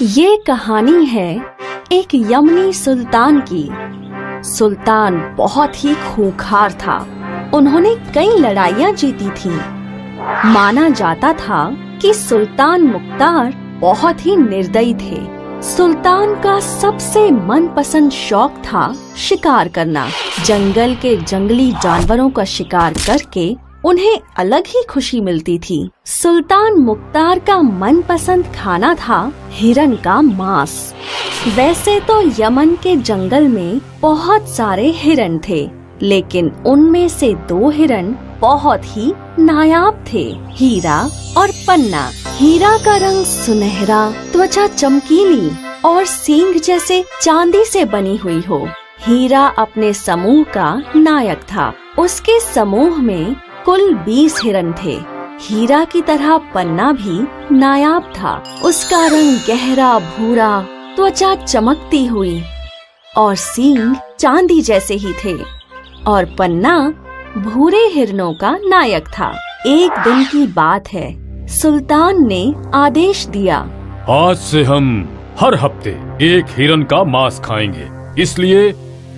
ये कहानी है एक यमनी सुल्तान की। सुल्तान बहुत ही खूंखार था। उन्होंने कई लड़ाइयाँ जीती थीं। माना जाता था कि सुल्तान मुख्तार बहुत ही निर्दयी थे। सुल्तान का सबसे मनपसंद शौक था शिकार करना। जंगल के जंगली जानवरों का शिकार करके उन्हें अलग ही खुशी मिलती थी। सुल्तान मुख्तार का मनपसंद खाना था हिरन का मांस। वैसे तो यमन के जंगल में बहुत सारे हिरन थे, लेकिन उनमें से दो हिरन बहुत ही नायाब थे, हीरा और पन्ना। हीरा का रंग सुनहरा, त्वचा चमकीली और सींग जैसे चांदी से बनी हुई हो। हीरा अपने समूह का नायक था। उसके समूह में कुल 20 हिरन थे। हीरा की तरह पन्ना भी नायाब था। उसका रंग गहरा भूरा, त्वचा चमकती हुई और सींग चांदी जैसे ही थे। और पन्ना भूरे हिरनों का नायक था। एक दिन की बात है, सुल्तान ने आदेश दिया, आज से हम हर हफ्ते एक हिरन का मांस खाएंगे। इसलिए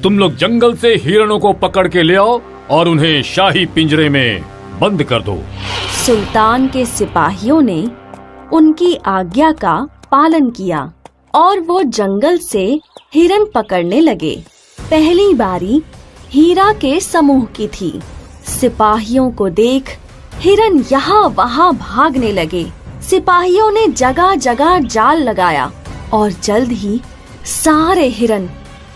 तुम लोग जंगल से हिरणों को पकड़ के ले आओ और उन्हें शाही पिंजरे में बंद कर दो। सुल्तान के सिपाहियों ने उनकी आज्ञा का पालन किया और वो जंगल से हिरन पकड़ने लगे। पहली बारी हीरा के समूह की थी। सिपाहियों को देख हिरन यहाँ वहाँ भागने लगे। सिपाहियों ने जगह जगह जाल लगाया और जल्द ही सारे हिरन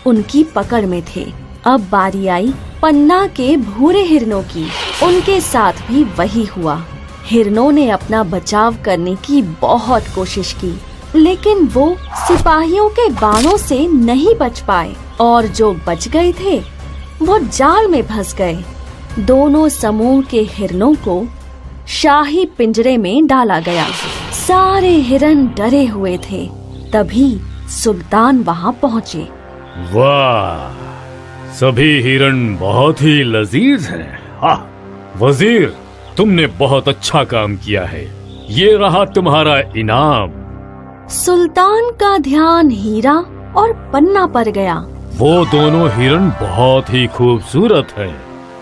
उनकी पकड़ में थे। अब बारी आई पन्ना के भूरे हिरनों की। उनके साथ भी वही हुआ। हिरनों ने अपना बचाव करने की बहुत कोशिश की, लेकिन वो सिपाहियों के बाणों से नहीं बच पाए और जो बच गए थे वो जाल में फंस गए। दोनों समूह के हिरनों को शाही पिंजरे में डाला गया। सारे हिरन डरे हुए थे। तभी सुल्तान वहाँ पहुँचे। वाह, सभी हिरन बहुत ही लजीज हैं। हाँ, वजीर, तुमने बहुत अच्छा काम किया है। ये रहा तुम्हारा इनाम। सुल्तान का ध्यान हीरा और पन्ना पर गया। वो दोनों हिरन बहुत ही खूबसूरत हैं।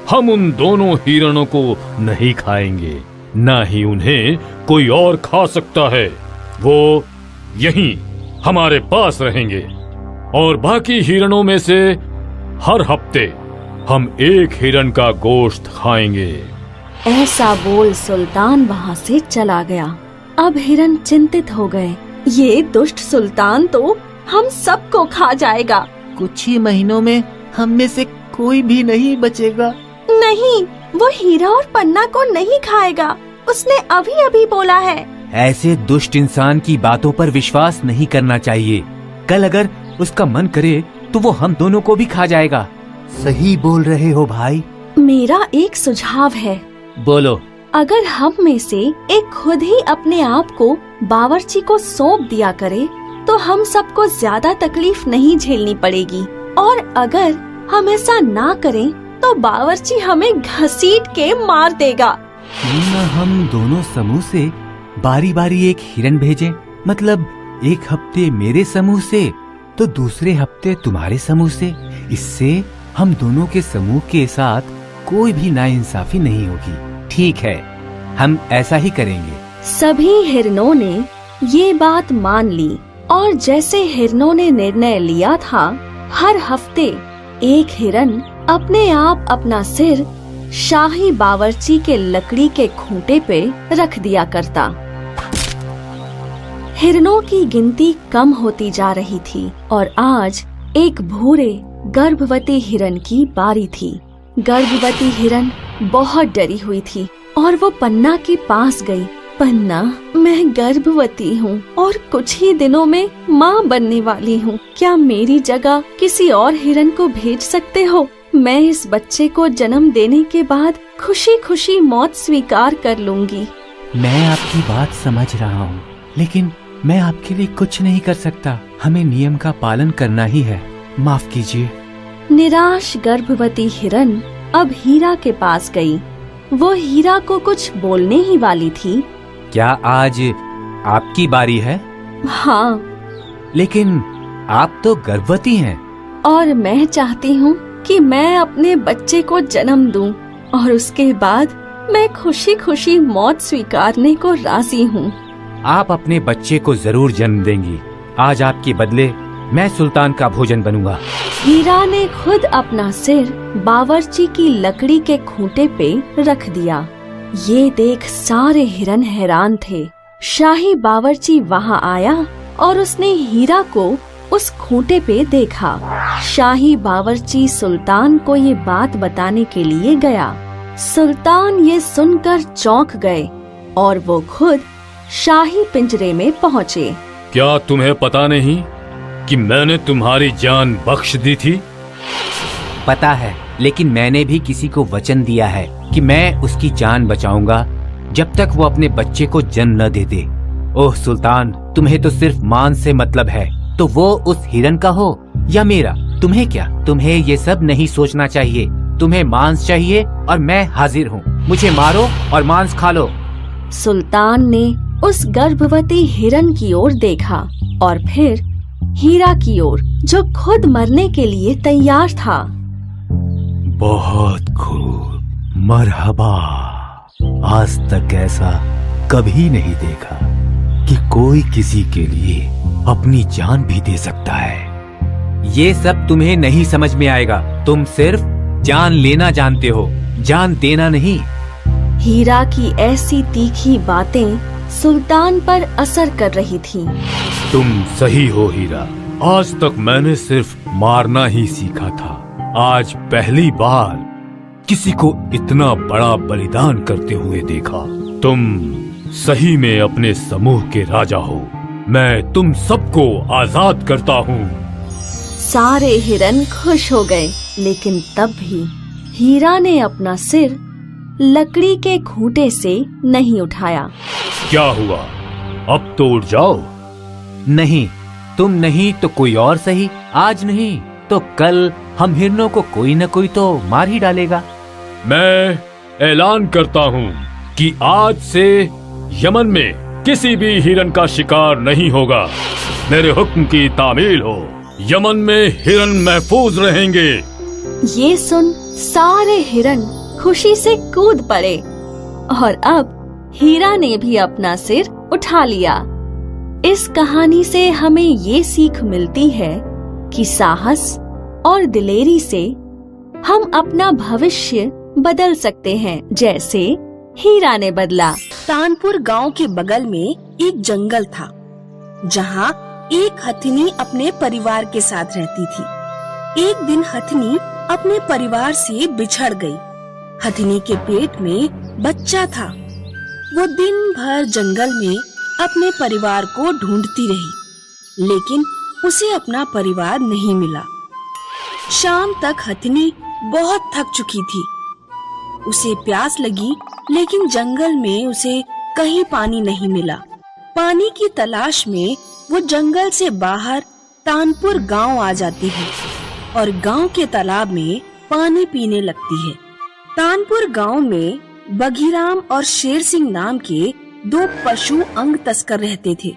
हम उन दोनों हिरणों को नहीं खाएंगे, न ही उन्हें कोई और खा सकता है। वो यहीं हमारे पास रहेंगे और बाकी हिरणों में से हर हफ्ते हम एक हिरन का गोश्त खाएंगे। ऐसा बोल सुल्तान वहाँ से चला गया। अब हिरन चिंतित हो गए। ये दुष्ट सुल्तान तो हम सबको खा जाएगा। कुछ ही महीनों में हम में से कोई भी नहीं बचेगा। नहीं, वो हीरा और पन्ना को नहीं खाएगा। उसने अभी अभी बोला है। ऐसे दुष्ट इंसान की बातों पर विश्वास नहीं करना चाहिए। कल अगर उसका मन करे तो वो हम दोनों को भी खा जाएगा। सही बोल रहे हो भाई। मेरा एक सुझाव है। बोलो। अगर हम में से एक खुद ही अपने आप को बावर्ची को सौंप दिया करे तो हम सबको ज्यादा तकलीफ नहीं झेलनी पड़ेगी। और अगर हम ऐसा ना करें तो बावर्ची हमें घसीट के मार देगा। क्यों न हम दोनों समूह से बारी बारी एक हिरन भेजें? मतलब एक हफ्ते मेरे समूह से तो दूसरे हफ्ते तुम्हारे समूह से। इससे हम दोनों के समूह के साथ कोई भी नाइंसाफी नहीं होगी। ठीक है, हम ऐसा ही करेंगे। सभी हिरनों ने ये बात मान ली और जैसे हिरनों ने निर्णय लिया था, हर हफ्ते एक हिरन अपने आप अपना सिर शाही बावर्ची के लकड़ी के खूंटे पे रख दिया करता। हिरनों की गिनती कम होती जा रही थी और आज एक भूरे गर्भवती हिरन की बारी थी। गर्भवती हिरन बहुत डरी हुई थी और वो पन्ना के पास गई। पन्ना, मैं गर्भवती हूँ और कुछ ही दिनों में माँ बनने वाली हूँ। क्या मेरी जगह किसी और हिरन को भेज सकते हो? मैं इस बच्चे को जन्म देने के बाद खुशी खुशी मौत स्वीकार कर लूंगी। मैं आपकी बात समझ रहा हूँ, लेकिन मैं आपके लिए कुछ नहीं कर सकता। हमें नियम का पालन करना ही है। माफ कीजिए। निराश गर्भवती हिरन अब हीरा के पास गई। वो हीरा को कुछ बोलने ही वाली थी। क्या आज आपकी बारी है? हाँ, लेकिन आप तो गर्भवती हैं। और मैं चाहती हूँ कि मैं अपने बच्चे को जन्म दूं और उसके बाद मैं खुशी खुशी मौत स्वीकारने को राजी हूँ। आप अपने बच्चे को जरूर जन्म देंगी। आज आपके बदले मैं सुल्तान का भोजन बनूंगा। हीरा ने खुद अपना सिर बावर्ची की लकड़ी के खूंटे पे रख दिया। ये देख सारे हिरन हैरान थे। शाही बावर्ची वहाँ आया और उसने हीरा को उस खूंटे पे देखा। शाही बावर्ची सुल्तान को ये बात बताने के लिए गया। सुल्तान ये सुनकर चौंक गए और वो खुद शाही पिंजरे में पहुँचे। क्या तुम्हें पता नहीं कि मैंने तुम्हारी जान बख्श दी थी? पता है, लेकिन मैंने भी किसी को वचन दिया है कि मैं उसकी जान बचाऊंगा जब तक वो अपने बच्चे को जन्म न दे दे। ओह सुल्तान, तुम्हें तो सिर्फ मांस से मतलब है, तो वो उस हिरन का हो या मेरा, तुम्हें क्या? तुम्हें ये सब नहीं सोचना चाहिए। तुम्हें मांस चाहिए और मैं हाजिर हूँ। मुझे मारो और मांस खा लो। सुल्तान ने उस गर्भवती हिरन की ओर देखा और फिर हीरा की ओर, जो खुद मरने के लिए तैयार था। बहुत खूब, मरहबा। आज तक ऐसा कभी नहीं देखा कि कोई किसी के लिए अपनी जान भी दे सकता है। ये सब तुम्हें नहीं समझ में आएगा। तुम सिर्फ जान लेना जानते हो, जान देना नहीं। हीरा की ऐसी तीखी बातें सुल्तान पर असर कर रही थीं। तुम सही हो हीरा। आज तक मैंने सिर्फ मारना ही सीखा था। आज पहली बार किसी को इतना बड़ा बलिदान करते हुए देखा। तुम सही में अपने समूह के राजा हो। मैं तुम सबको आजाद करता हूँ। सारे हिरन खुश हो गए, लेकिन तब भी हीरा ने अपना सिर लकड़ी के खूंटे से नहीं उठाया। क्या हुआ? अब तो उठ जाओ। नहीं, तुम नहीं तो कोई और सही। आज नहीं तो कल हम हिरनों को कोई न कोई तो मार ही डालेगा। मैं ऐलान करता हूँ कि आज से यमन में किसी भी हिरन का शिकार नहीं होगा। मेरे हुक्म की तामील हो। यमन में हिरन महफूज रहेंगे। ये सुन सारे हिरन खुशी से कूद पड़े और अब हीरा ने भी अपना सिर उठा लिया। इस कहानी से हमें ये सीख मिलती है कि साहस और दिलेरी से हम अपना भविष्य बदल सकते हैं, जैसे हीरा ने बदला। तानपुर गांव के बगल में एक जंगल था, जहां एक हथिनी अपने परिवार के साथ रहती थी। एक दिन हथिनी अपने परिवार से बिछड़ गई। हथिनी के पेट में बच्चा था। वो दिन भर जंगल में अपने परिवार को ढूंढती रही, लेकिन उसे अपना परिवार नहीं मिला। शाम तक हथिनी बहुत थक चुकी थी। उसे प्यास लगी, लेकिन जंगल में उसे कहीं पानी नहीं मिला। पानी की तलाश में वो जंगल से बाहर तानपुर गांव आ जाती है और गांव के तालाब में पानी पीने लगती है। तानपुर गांव में बघीराम और शेर सिंह नाम के दो पशु अंग तस्कर रहते थे।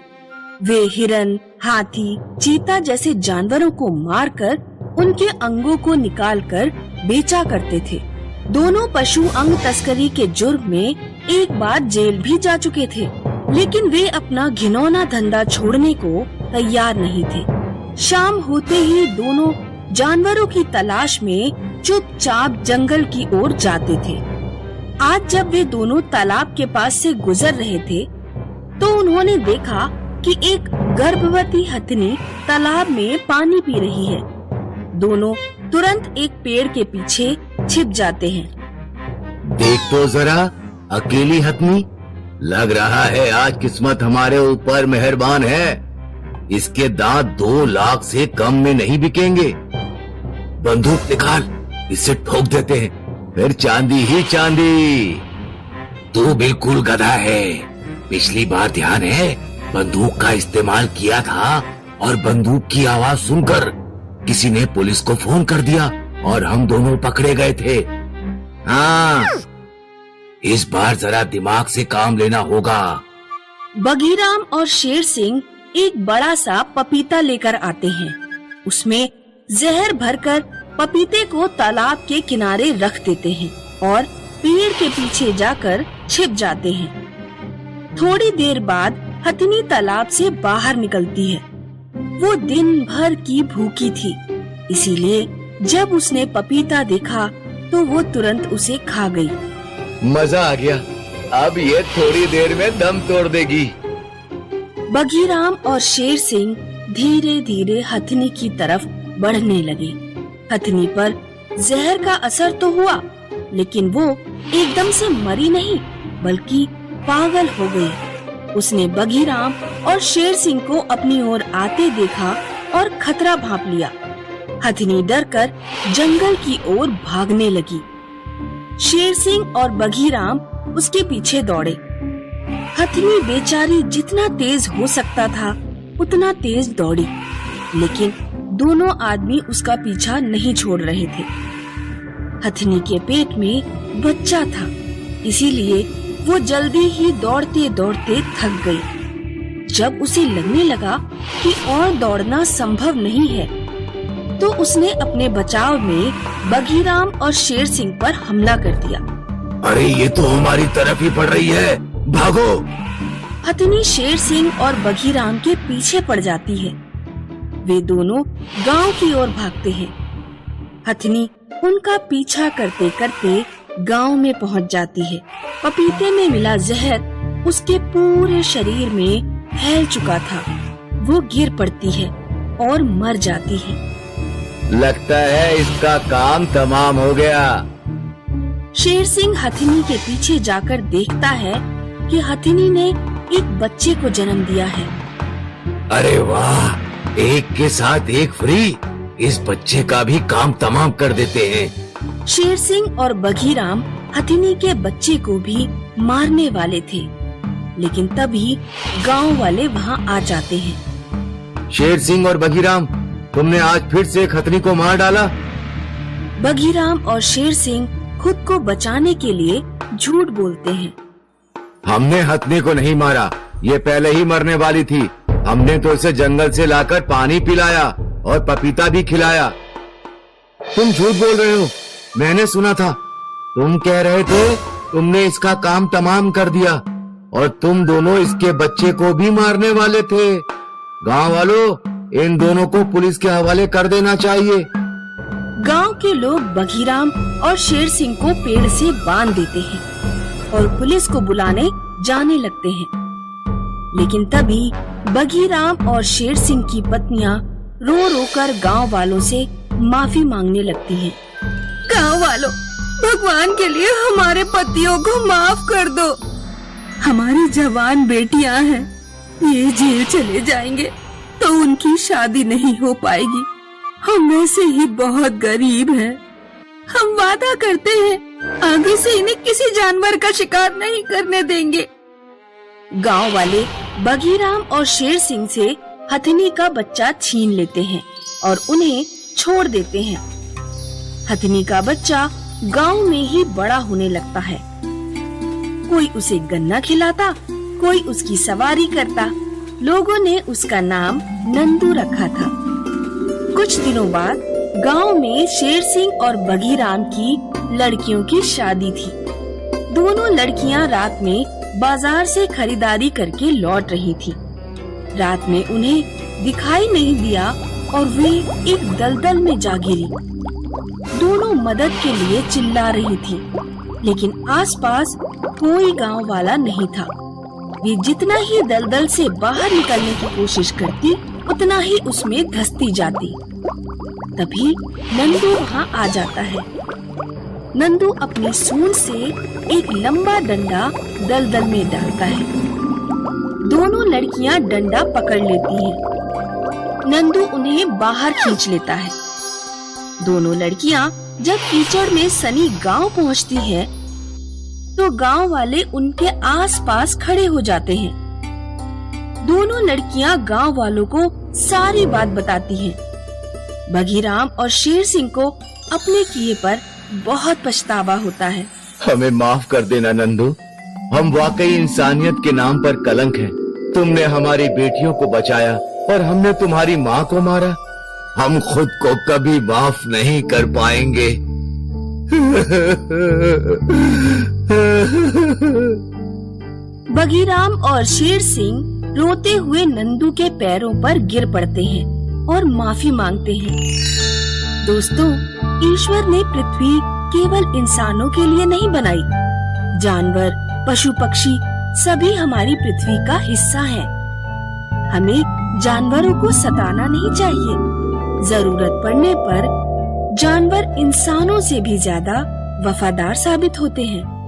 वे हिरन, हाथी, चीता जैसे जानवरों को मारकर उनके अंगों को निकालकर बेचा करते थे। दोनों पशु अंग तस्करी के जुर्म में एक बार जेल भी जा चुके थे, लेकिन वे अपना घिनौना धंधा छोड़ने को तैयार नहीं थे। शाम होते ही दोनों जानवरों की तलाश में चुपचाप जंगल की ओर जाते थे। आज जब वे दोनों तालाब के पास से गुजर रहे थे, तो उन्होंने देखा कि एक गर्भवती हथिनी तालाब में पानी पी रही है। दोनों तुरंत एक पेड़ के पीछे छिप जाते हैं। देख तो जरा, अकेली हथिनी, लग रहा है आज किस्मत हमारे ऊपर मेहरबान है। इसके दांत 2 लाख से कम में नहीं बिकेंगे। बंदूक निकाल, इसे ठोक देते हैं, फिर चांदी ही चांदी। तू बिल्कुल गधा है। पिछली बार ध्यान है, बंदूक का इस्तेमाल किया था और बंदूक की आवाज सुनकर किसी ने पुलिस को फोन कर दिया और हम दोनों पकड़े गए थे। हाँ, इस बार जरा दिमाग से काम लेना होगा। बघीराम और शेर सिंह एक बड़ा सा पपीता लेकर आते हैं। उसमें जहर भरकर पपीते को तालाब के किनारे रख देते हैं और पेड़ के पीछे जाकर छिप जाते हैं। थोड़ी देर बाद हथिनी तालाब से बाहर निकलती है। वो दिन भर की भूखी थी, इसीलिए जब उसने पपीता देखा तो वो तुरंत उसे खा गई। मजा आ गया, अब ये थोड़ी देर में दम तोड़ देगी। बघीराम और शेर सिंह धीरे धीरे हथिनी की तरफ बढ़ने लगे। हथिनी पर जहर का असर तो हुआ, लेकिन वो एकदम से मरी नहीं बल्कि पागल हो गई। उसने बघीराम और शेर सिंह को अपनी ओर आते देखा और खतरा भांप लिया। हथिनी डरकर जंगल की ओर भागने लगी। शेर सिंह और बघीराम उसके पीछे दौड़े। हथिनी बेचारी जितना तेज हो सकता था उतना तेज दौड़ी, लेकिन दोनों आदमी उसका पीछा नहीं छोड़ रहे थे। हथिनी के पेट में बच्चा था, इसीलिए वो जल्दी ही दौड़ते दौड़ते थक गई। जब उसे लगने लगा कि और दौड़ना संभव नहीं है, तो उसने अपने बचाव में बघीराम और शेर सिंह पर हमला कर दिया। अरे ये तो हमारी तरफ ही पड़ रही है, भागो! हथिनी शेर सिंह और बघीराम के पीछे पड़ जाती है। वे दोनों गांव की ओर भागते हैं। हथिनी उनका पीछा करते करते गांव में पहुंच जाती है। पपीते में मिला जहर उसके पूरे शरीर में फैल चुका था। वो गिर पड़ती है और मर जाती है। लगता है इसका काम तमाम हो गया। शेर सिंह हथिनी के पीछे जाकर देखता है कि हथिनी ने एक बच्चे को जन्म दिया है। अरे वाह, एक के साथ एक फ्री। इस बच्चे का भी काम तमाम कर देते हैं। शेर सिंह और बघीराम हथिनी के बच्चे को भी मारने वाले थे, लेकिन तभी गांव वाले वहां आ जाते हैं। शेर सिंह और बघीराम, तुमने आज फिर से हथिनी को मार डाला। बघीराम और शेर सिंह खुद को बचाने के लिए झूठ बोलते हैं। हमने हथिनी को नहीं मारा, ये पहले ही मरने वाली थी। हमने तो इसे जंगल से लाकर पानी पिलाया और पपीता भी खिलाया। तुम झूठ बोल रहे हो, मैंने सुना था। तुम कह रहे थे तुमने इसका काम तमाम कर दिया और तुम दोनों इसके बच्चे को भी मारने वाले थे। गांव वालों, इन दोनों को पुलिस के हवाले कर देना चाहिए। गांव के लोग बघीराम और शेर सिंह को पेड़ से बांध देते हैं और पुलिस को बुलाने जाने लगते हैं। लेकिन तभी बघीराम और शेर सिंह की पत्नियां रो रो कर गाँव वालों से माफी मांगने लगती हैं। गाँव वालों, भगवान के लिए हमारे पतियों को माफ कर दो। हमारी जवान बेटियां हैं, ये जेल चले जाएंगे तो उनकी शादी नहीं हो पाएगी। हम वैसे ही बहुत गरीब हैं। हम वादा करते हैं आगे से इन्हें किसी जानवर का शिकार नहीं करने देंगे। गांव वाले बघीराम और शेर सिंह से हथिनी का बच्चा छीन लेते हैं और उन्हें छोड़ देते हैं। हथिनी का बच्चा गांव में ही बड़ा होने लगता है। कोई उसे गन्ना खिलाता, कोई उसकी सवारी करता। लोगों ने उसका नाम नंदू रखा था। कुछ दिनों बाद गांव में शेर सिंह और बघीराम की लड़कियों की शादी थी। दोनों लड़कियां रात में बाजार से खरीदारी करके लौट रही थी। रात में उन्हें दिखाई नहीं दिया और वे एक दलदल में जा गिरी। दोनों मदद के लिए चिल्ला रही थी, लेकिन आसपास कोई गांव वाला नहीं था। वे जितना ही दलदल से बाहर निकलने की कोशिश करती, उतना ही उसमें धंसती जाती। तभी नंदू वहां आ जाता है। नंदू अपनी सूंड से एक लंबा डंडा दलदल में डालता है। दोनों लड़कियां डंडा पकड़ लेती हैं। नंदू उन्हें बाहर खींच लेता है। दोनों लड़कियां जब कीचड़ में सनी गांव पहुंचती है, तो गांव वाले उनके आसपास खड़े हो जाते हैं। दोनों लड़कियां गांव वालों को सारी बात बताती हैं। बघीराम और शेर सिंह को अपने किए पर बहुत पछतावा होता है। हमें माफ कर देना नंदू, हम वाकई इंसानियत के नाम पर कलंक हैं। तुमने हमारी बेटियों को बचाया और हमने तुम्हारी माँ को मारा। हम खुद को कभी माफ नहीं कर पाएंगे। बगीराम और शेर सिंह रोते हुए नंदू के पैरों पर गिर पड़ते हैं और माफी मांगते हैं। दोस्तों, ईश्वर ने पृथ्वी केवल इंसानों के लिए नहीं बनाई। जानवर, पशु पक्षी सभी हमारी पृथ्वी का हिस्सा हैं। हमें जानवरों को सताना नहीं चाहिए। जरूरत पड़ने पर जानवर इंसानों से भी ज्यादा वफादार साबित होते हैं।